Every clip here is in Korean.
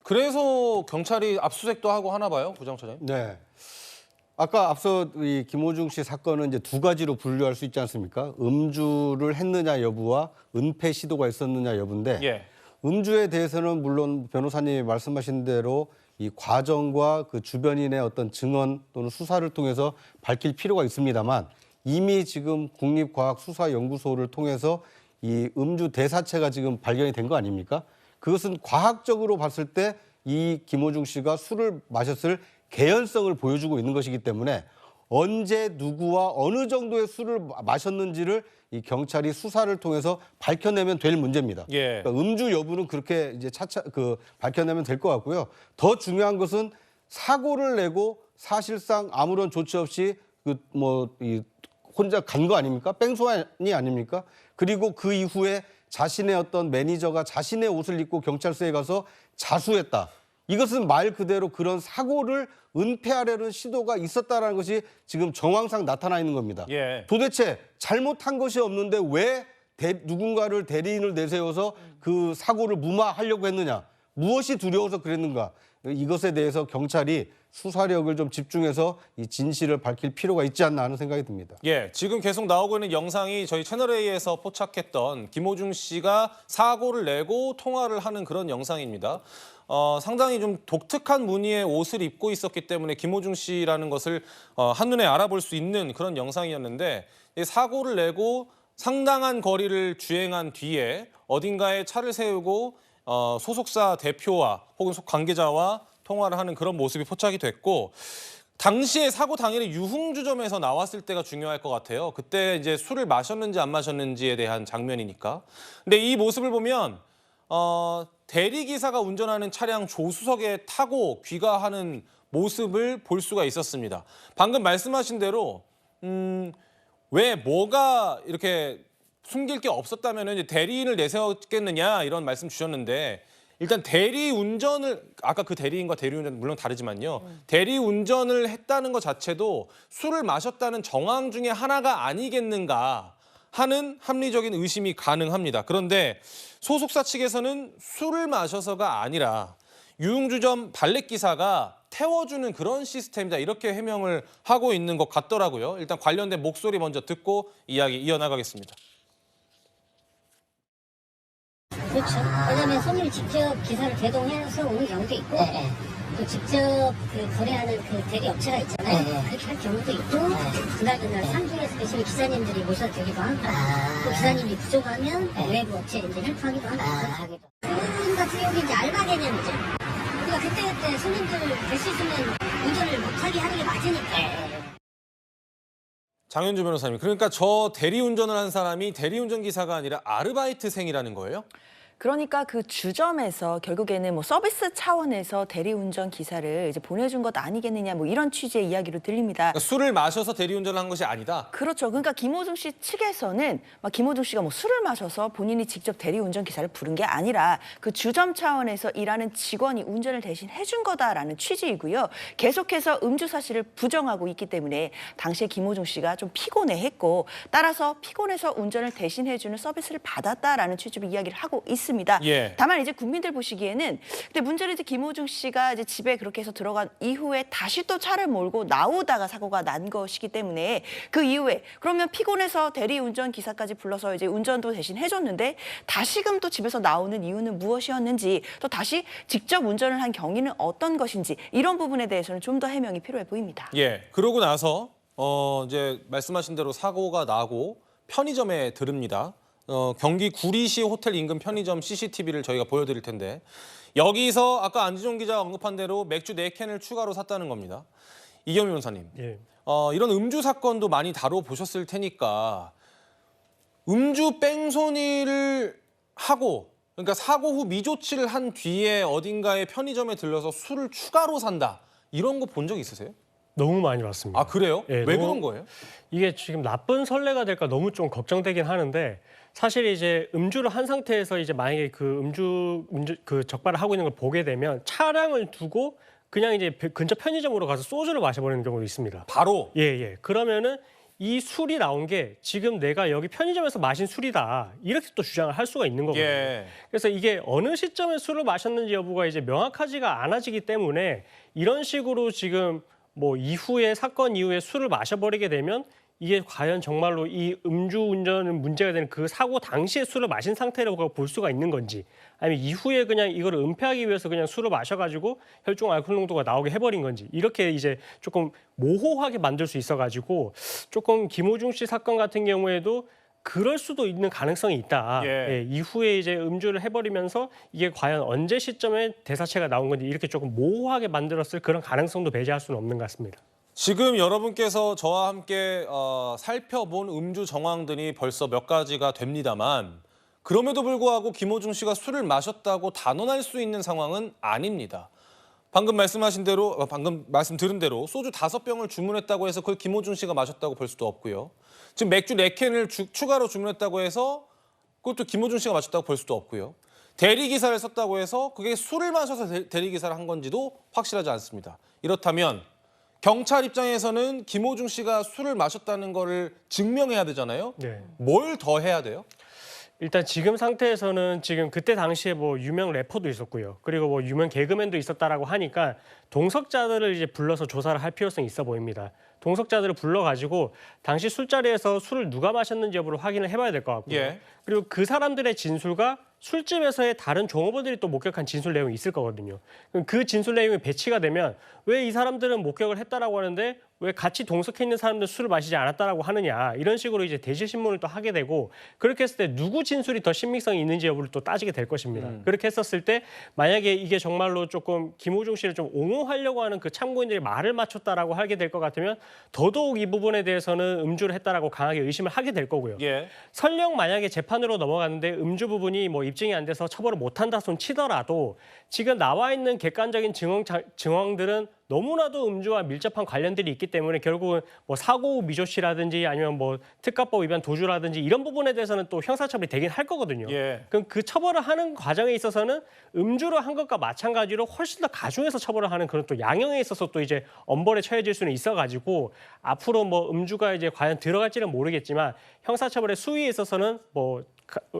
그래서 경찰이 압수수색도 하고 하나 봐요, 부장차장님? 네. 아까 앞서 이 김호중 씨 사건은 이제 두 가지로 분류할 수 있지 않습니까? 음주를 했느냐 여부와 은폐 시도가 있었느냐 여부인데 예. 음주에 대해서는 물론 변호사님이 말씀하신 대로 이 과정과 그 주변인의 어떤 증언 또는 수사를 통해서 밝힐 필요가 있습니다만 이미 지금 국립과학수사연구소를 통해서 이 음주 대사체가 지금 발견이 된 거 아닙니까? 그것은 과학적으로 봤을 때 이 김호중 씨가 술을 마셨을 개연성을 보여주고 있는 것이기 때문에 언제 누구와 어느 정도의 술을 마셨는지를 이 경찰이 수사를 통해서 밝혀내면 될 문제입니다. 예. 그러니까 음주 여부는 그렇게 이제 차차 밝혀내면 될 것 같고요. 더 중요한 것은 사고를 내고 사실상 아무런 조치 없이 혼자 간 거 아닙니까? 뺑소니 아닙니까? 그리고 그 이후에 자신의 어떤 매니저가 자신의 옷을 입고 경찰서에 가서 자수했다. 이것은 말 그대로 그런 사고를 은폐하려는 시도가 있었다는 것이 지금 정황상 나타나 있는 겁니다. 예. 도대체 잘못한 것이 없는데 왜 누군가를 대리인을 내세워서 그 사고를 무마하려고 했느냐. 무엇이 두려워서 그랬는가. 이것에 대해서 경찰이 수사력을 좀 집중해서 이 진실을 밝힐 필요가 있지 않나 하는 생각이 듭니다. 예, 지금 계속 나오고 있는 영상이 저희 채널A에서 포착했던 김호중 씨가 사고를 내고 통화를 하는 그런 영상입니다. 상당히 좀 독특한 무늬의 옷을 입고 있었기 때문에 김호중 씨라는 것을 한눈에 알아볼 수 있는 그런 영상이었는데 사고를 내고 상당한 거리를 주행한 뒤에 어딘가에 차를 세우고 소속사 대표와 혹은 관계자와 통화를 하는 그런 모습이 포착이 됐고 당시에 사고 당일에 유흥주점에서 나왔을 때가 중요할 것 같아요. 그때 이제 술을 마셨는지 안 마셨는지에 대한 장면이니까. 근데 이 모습을 보면 대리기사가 운전하는 차량 조수석에 타고 귀가하는 모습을 볼 수가 있었습니다. 방금 말씀하신 대로 왜 뭐가 이렇게 숨길 게 없었다면 이제 대리인을 내세웠겠느냐 이런 말씀 주셨는데 일단 대리운전을 아까 그 대리인과 대리운전 물론 다르지만요. 대리운전을 했다는 것 자체도 술을 마셨다는 정황 중에 하나가 아니겠는가 하는 합리적인 의심이 가능합니다. 그런데 소속사 측에서는 술을 마셔서가 아니라 유흥주점 발렛기사가 태워주는 그런 시스템이다 이렇게 해명을 하고 있는 것 같더라고요. 일단 관련된 목소리 먼저 듣고 이야기 이어나가겠습니다. 그렇죠. 왜냐하면 손님이 직접 기사를 대동해서 오는 경우도 있고 또 직접 그 거래하는 그 대리 업체가 있잖아요. 그렇게 할 경우도 있고 그날 상중에서 계시는 기사님들이 모셔드리기도 하고 또 기사님이 부족하면 외부 업체에 이제 헬프하기도 하고 손님 같은 경우는 이제 알바 개념이죠. 그러니까 그때 손님들 될 수 있으면 운전을 못하게 하는 게 맞으니까. 장현주 변호사님, 그러니까 저 대리운전을 한 사람이 대리운전 기사가 아니라 아르바이트생이라는 거예요? 그러니까 그 주점에서 결국에는 뭐 서비스 차원에서 대리운전 기사를 이제 보내준 것 아니겠느냐 뭐 이런 취지의 이야기로 들립니다. 그러니까 술을 마셔서 대리운전을 한 것이 아니다? 그렇죠. 그러니까 김호중 씨 측에서는 막 김호중 씨가 뭐 술을 마셔서 본인이 직접 대리운전 기사를 부른 게 아니라 그 주점 차원에서 일하는 직원이 운전을 대신 해준 거다라는 취지이고요. 계속해서 음주 사실을 부정하고 있기 때문에 당시에 김호중 씨가 좀 피곤해했고 따라서 피곤해서 운전을 대신 해주는 서비스를 받았다라는 취지로 이야기를 하고 있습니다. 예. 다만 이제 국민들 보시기에는 근데 문제는 이제 김호중 씨가 이제 집에 그렇게 해서 들어간 이후에 다시 또 차를 몰고 나오다가 사고가 난 것이기 때문에 그 이후에 그러면 피곤해서 대리운전 기사까지 불러서 이제 운전도 대신 해줬는데 다시금 또 집에서 나오는 이유는 무엇이었는지 또 다시 직접 운전을 한 경위는 어떤 것인지 이런 부분에 대해서는 좀 더 해명이 필요해 보입니다. 예. 그러고 나서 이제 말씀하신 대로 사고가 나고 편의점에 들릅니다. 경기 구리시 호텔 인근 편의점 CCTV를 저희가 보여드릴 텐데 여기서 아까 안지종 기자가 언급한 대로 맥주 4캔을 추가로 샀다는 겁니다. 이경미 변호사님, 예. 이런 음주 사건도 많이 다뤄보셨을 테니까 음주 뺑소니를 하고 그러니까 사고 후 미조치를 한 뒤에 어딘가에 편의점에 들러서 술을 추가로 산다 이런 거 본 적 있으세요? 너무 많이 봤습니다. 아 그래요? 예, 왜 너무- 그런 거예요? 이게 지금 나쁜 선례가 될까 너무 좀 걱정되긴 하는데 사실 이제 음주를 한 상태에서 이제 만약에 그 음주 그 적발을 하고 있는 걸 보게 되면 차량을 두고 그냥 이제 근처 편의점으로 가서 소주를 마셔버리는 경우도 있습니다. 바로 예. 그러면은 이 술이 나온 게 지금 내가 여기 편의점에서 마신 술이다. 이렇게 또 주장을 할 수가 있는 거거든요. 예. 그래서 이게 어느 시점에 술을 마셨는지 여부가 이제 명확하지가 않아지기 때문에 이런 식으로 지금 뭐 이후에 사건 이후에 술을 마셔버리게 되면 이게 과연 정말로 이 음주운전은 문제가 되는 그 사고 당시에 술을 마신 상태라고 볼 수가 있는 건지 아니면 이후에 그냥 이걸 은폐하기 위해서 그냥 술을 마셔가지고 혈중 알코올 농도가 나오게 해버린 건지 이렇게 이제 조금 모호하게 만들 수 있어가지고 조금 김호중 씨 사건 같은 경우에도 그럴 수도 있는 가능성이 있다. 예. 예, 이후에 이제 음주를 해버리면서 이게 과연 언제 시점에 대사체가 나온 건지 이렇게 조금 모호하게 만들었을 그런 가능성도 배제할 수는 없는 것 같습니다. 지금 여러분께서 저와 함께 살펴본 음주 정황들이 벌써 몇 가지가 됩니다만 그럼에도 불구하고 김호중 씨가 술을 마셨다고 단언할 수 있는 상황은 아닙니다. 방금 말씀하신 대로 방금 말씀 들은 대로 소주 5병을 주문했다고 해서 그걸 김호중 씨가 마셨다고 볼 수도 없고요. 지금 맥주 4캔을 추가로 주문했다고 해서 그것도 김호중 씨가 마셨다고 볼 수도 없고요. 대리기사를 썼다고 해서 그게 술을 마셔서 대리기사를 한 건지도 확실하지 않습니다. 이렇다면 경찰 입장에서는 김호중 씨가 술을 마셨다는 거를 증명해야 되잖아요. 네. 뭘 더 해야 돼요? 일단 지금 상태에서는 지금 그때 당시에 뭐 유명 래퍼도 있었고요. 그리고 뭐 유명 개그맨도 있었다라고 하니까 동석자들을 이제 불러서 조사를 할 필요성이 있어 보입니다. 동석자들을 불러가지고 당시 술자리에서 술을 누가 마셨는지 여부를 확인을 해봐야 될 것 같고요. 예. 그리고 그 사람들의 진술과 술집에서의 다른 종업원들이 또 목격한 진술 내용이 있을 거거든요. 그럼 그 진술 내용이 배치가 되면 왜 이 사람들은 목격을 했다라고 하는데 왜 같이 동석해 있는 사람들 술을 마시지 않았다라고 하느냐 이런 식으로 이제 대실 신문을 또 하게 되고 그렇게 했을 때 누구 진술이 더 신빙성이 있는지 여부를 또 따지게 될 것입니다. 그렇게 했었을 때 만약에 이게 정말로 조금 김호중 씨를 좀 옹호하려고 하는 그 참고인들이 말을 맞췄다라고 하게 될 것 같으면 더더욱 이 부분에 대해서는 음주를 했다라고 강하게 의심을 하게 될 거고요. 예. 설령 만약에 재판으로 넘어갔는데 음주 부분이 뭐 입증이 안 돼서 처벌을 못한다 손 치더라도 지금 나와 있는 객관적인 증언들은 너무나도 음주와 밀접한 관련들이 있기 때문에 결국은 뭐 사고 후 미조치라든지 아니면 뭐 특가법 위반 도주라든지 이런 부분에 대해서는 또 형사처벌이 되긴 할 거거든요. 예. 그럼 그 처벌을 하는 과정에 있어서는 음주를 한 것과 마찬가지로 훨씬 더 가중해서 처벌을 하는 그런 또 양형에 있어서 또 이제 엄벌에 처해질 수는 있어가지고 앞으로 뭐 음주가 이제 과연 들어갈지는 모르겠지만 형사처벌의 수위에 있어서는 뭐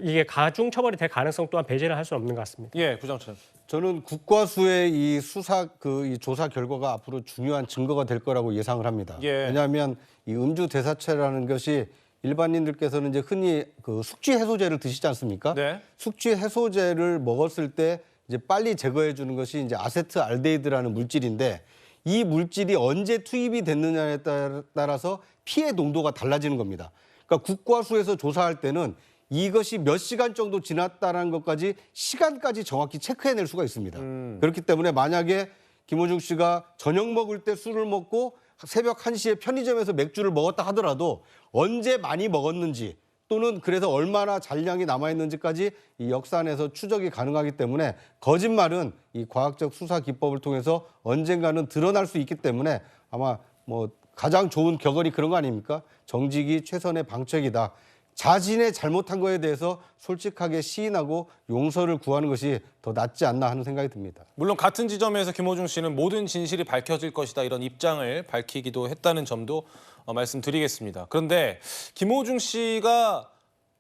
이게 가중 처벌이 될 가능성 또한 배제를 할 수는 없는 것 같습니다. 예, 구장천. 저는 국과수의 이 수사 이 조사 결과가 앞으로 중요한 증거가 될 거라고 예상을 합니다. 예. 왜냐하면 이 음주 대사체라는 것이 일반인들께서는 이제 흔히 그 숙취 해소제를 드시지 않습니까? 네. 숙취 해소제를 먹었을 때 이제 빨리 제거해 주는 것이 이제 아세트알데히드라는 물질인데 이 물질이 언제 투입이 됐느냐에 따라서 피해 농도가 달라지는 겁니다. 그러니까 국과수에서 조사할 때는 이것이 몇 시간 정도 지났다는 것까지 시간까지 정확히 체크해낼 수가 있습니다. 그렇기 때문에 만약에 김호중 씨가 저녁 먹을 때 술을 먹고 새벽 1시에 편의점에서 맥주를 먹었다 하더라도 언제 많이 먹었는지 또는 그래서 얼마나 잔량이 남아있는지까지 이 역산해서 추적이 가능하기 때문에 거짓말은 이 과학적 수사 기법을 통해서 언젠가는 드러날 수 있기 때문에 아마 뭐 가장 좋은 격언이 그런 거 아닙니까? 정직이 최선의 방책이다. 자신의 잘못한 거에 대해서 솔직하게 시인하고 용서를 구하는 것이 더 낫지 않나 하는 생각이 듭니다. 물론 같은 지점에서 김호중 씨는 모든 진실이 밝혀질 것이다 이런 입장을 밝히기도 했다는 점도 말씀드리겠습니다. 그런데 김호중 씨가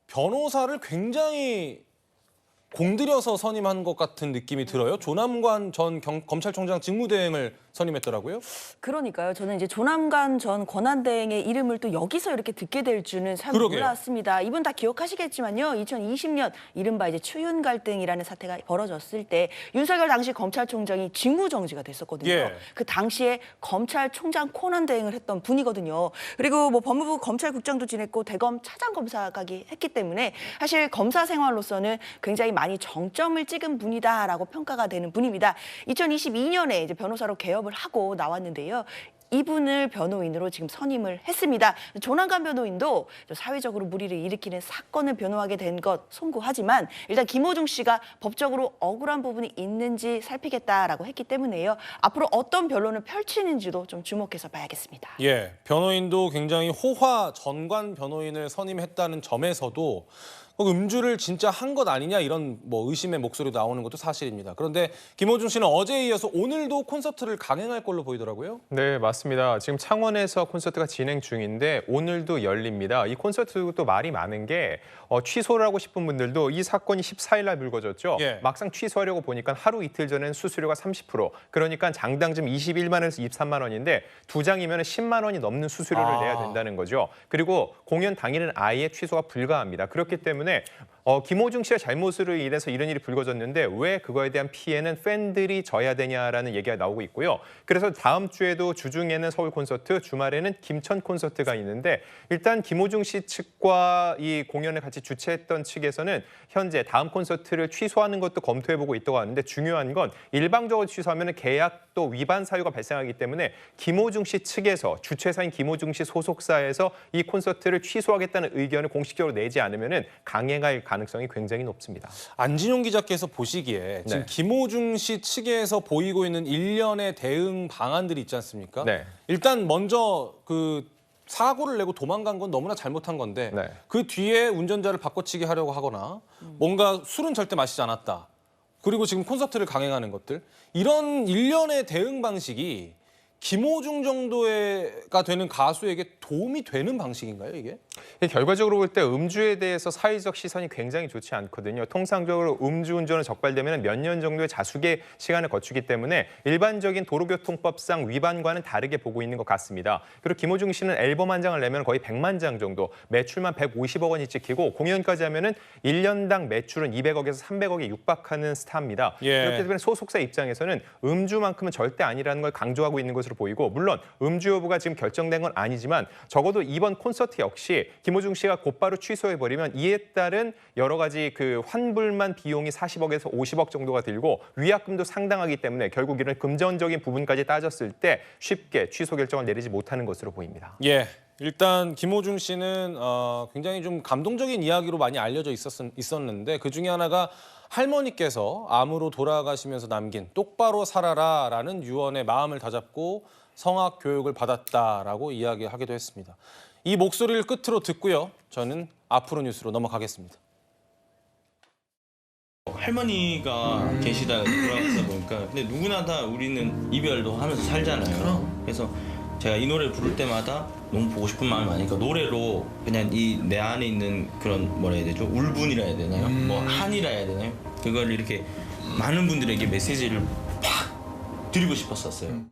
변호사를 굉장히 공들여서 선임한 것 같은 느낌이 들어요. 조남관 전 검찰총장 직무대행을 선임했더라고요. 그러니까요. 저는 이제 조남관 전 권한대행의 이름을 또 여기서 이렇게 듣게 될 줄은 잘 그러게요. 몰랐습니다. 이분 다 기억하시겠지만요. 2020년 이른바 이제 추윤 갈등이라는 사태가 벌어졌을 때 윤석열 당시 검찰총장이 직무정지가 됐었거든요. 예. 그 당시에 검찰총장 권한대행을 했던 분이거든요. 그리고 뭐 법무부 검찰국장도 지냈고 대검 차장검사까지 했기 때문에 사실 검사 생활로서는 굉장히 많이 정점을 찍은 분이다라고 평가가 되는 분입니다. 2022년에 이제 변호사로 개업을 하고 나왔는데요. 이분을 변호인으로 지금 선임을 했습니다. 조남관 변호인도 사회적으로 물의를 일으키는 사건을 변호하게 된 것 송구하지만 일단 김호중 씨가 법적으로 억울한 부분이 있는지 살피겠다라고 했기 때문에요. 앞으로 어떤 변론을 펼치는지도 좀 주목해서 봐야겠습니다. 예, 변호인도 굉장히 호화 전관 변호인을 선임했다는 점에서도 음주를 진짜 한 것 아니냐 이런 뭐 의심의 목소리도 나오는 것도 사실입니다. 그런데 김호중 씨는 어제에 이어서 오늘도 콘서트를 강행할 걸로 보이더라고요. 네, 맞습니다. 지금 창원에서 콘서트가 진행 중인데 오늘도 열립니다. 이 콘서트도 말이 많은 게 취소를 하고 싶은 분들도 이 사건이 14일 날 불거졌죠. 예. 막상 취소하려고 보니까 하루 이틀 전에는 수수료가 30%, 그러니까 장당금 21만 원에서 23만 원인데 두 장이면 10만 원이 넘는 수수료를 내야 된다는 거죠. 그리고 공연 당일은 아예 취소가 불가합니다. 그렇기 때문에 김호중 씨의 잘못으로 인해서 이런 일이 불거졌는데 왜 그거에 대한 피해는 팬들이 져야 되냐라는 얘기가 나오고 있고요. 그래서 다음 주에도 주중에는 서울 콘서트, 주말에는 김천 콘서트가 있는데 일단 김호중 씨 측과 이 공연을 같이 주최했던 측에서는 현재 다음 콘서트를 취소하는 것도 검토해보고 있다고 하는데 중요한 건 일방적으로 취소하면 계약도 위반 사유가 발생하기 때문에 김호중 씨 측에서 주최사인 김호중 씨 소속사에서 이 콘서트를 취소하겠다는 의견을 공식적으로 내지 않으면 강행할 가능성이 굉장히 높습니다. 안진용 기자께서 보시기에 지금 네. 김호중 씨 측에서 보이고 있는 일련의 대응 방안들이 있지 않습니까? 네. 일단 먼저 그 사고를 내고 도망간 건 너무나 잘못한 건데 네. 그 뒤에 운전자를 바꿔치기 하려고 하거나 뭔가 술은 절대 마시지 않았다. 그리고 지금 콘서트를 강행하는 것들 이런 일련의 대응 방식이 김호중 정도가 되는 가수에게 도움이 되는 방식인가요, 이게? 결과적으로 볼 때 음주에 대해서 사회적 시선이 굉장히 좋지 않거든요. 통상적으로 음주운전을 적발되면 몇 년 정도의 자숙의 시간을 거치기 때문에 일반적인 도로교통법상 위반과는 다르게 보고 있는 것 같습니다. 그리고 김호중 씨는 앨범 한 장을 내면 거의 100만 장 정도, 매출만 150억 원이 찍히고 공연까지 하면은 1년당 매출은 200억에서 300억에 육박하는 스타입니다. 예. 그렇기 때문에 소속사 입장에서는 음주만큼은 절대 아니라는 걸 강조하고 있는 것으로 보이고 물론 음주 여부가 지금 결정된 건 아니지만 적어도 이번 콘서트 역시 김호중 씨가 곧바로 취소해버리면 이에 따른 여러 가지 그 환불만 비용이 40억에서 50억 정도가 들고 위약금도 상당하기 때문에 결국 이런 금전적인 부분까지 따졌을 때 쉽게 취소 결정을 내리지 못하는 것으로 보입니다. 예. 일단 김호중 씨는 굉장히 좀 감동적인 이야기로 많이 알려져 있었는데 그중에 하나가 할머니께서 암으로 돌아가시면서 남긴 똑바로 살아라라는 유언의 마음을 다잡고 성악 교육을 받았다라고 이야기하기도 했습니다. 이 목소리를 끝으로 듣고요. 저는 앞으로 뉴스로 넘어가겠습니다. 할머니가 계시다 돌아가시다 보니까 근데 누구나 다 우리는 이별도 하면서 살잖아요. 그래서 제가 이 노래 부를 때마다 너무 보고 싶은 마음이 많으니까 노래로 그냥 이 내 안에 있는 그런 뭐라 해야 되죠? 울분이라 해야 되나요? 뭐 한이라 해야 되나요? 그걸 이렇게 많은 분들에게 메시지를 팍 드리고 싶었었어요.